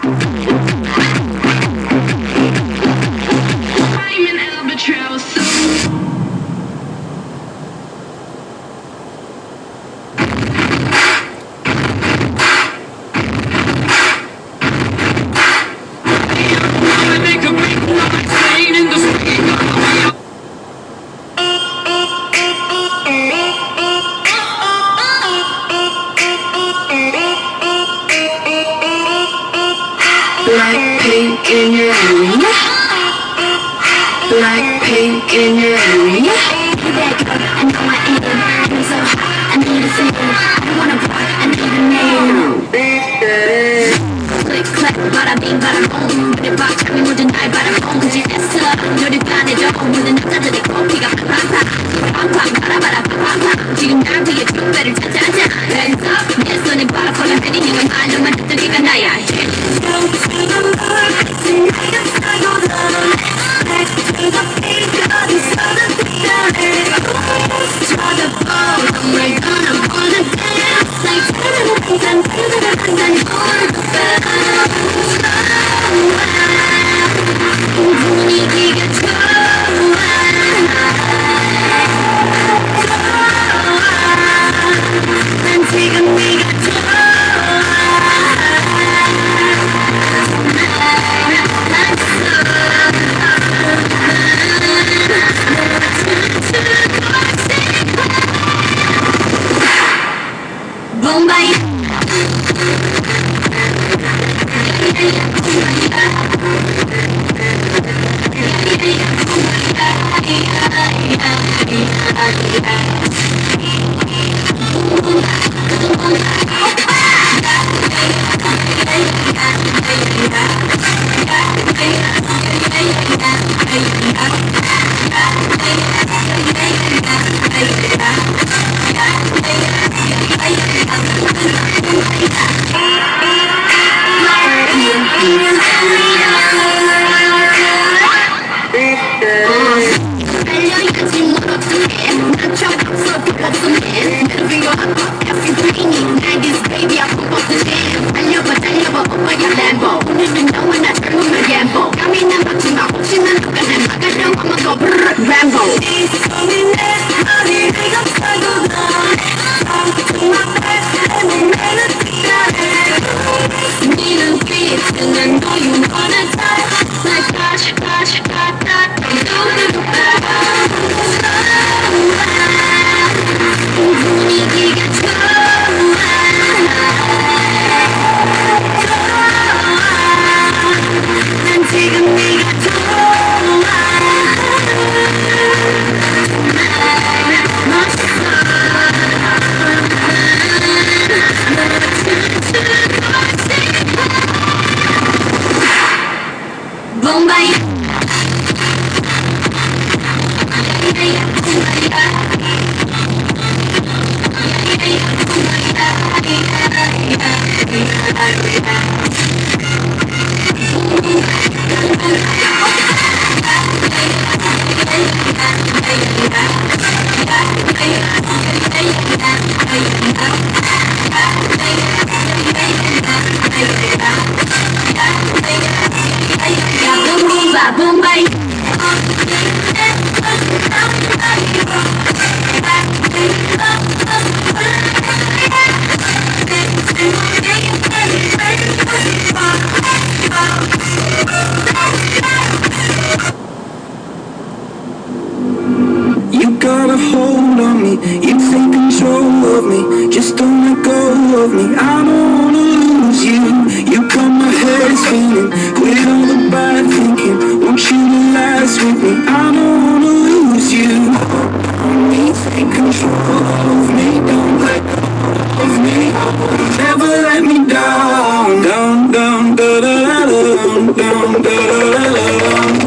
I'm an albatross. I make a big noise playing in the street. Black pink in your area. Black pink in your area. Back up, I know I am. I'm so hot, I need a fan. I wanna part, I need a man. Click, clack, bada bing, bada boom. 근데 박차미 모든 날 바라본 그지 했어. 너를 반해줘. 모든 남자들의 코피가 팡팡. 팡팡, 바라바라, 팡팡. 지금 나랑 되게 뚝배를 찾아자. Hands up, 내 손에 바라 콜라 때리 네가 말로만 듣던 게가 나야. You got a hold on me, you take control of me. Just don't let go of me, I don't wanna lose you. You got my head spinning, quit all the bad thinking. Want you to last with me, I don't wanna lose you. Me, take control of me, don't let go of me. Never let me down, down, down, da da da, down, down, da da da.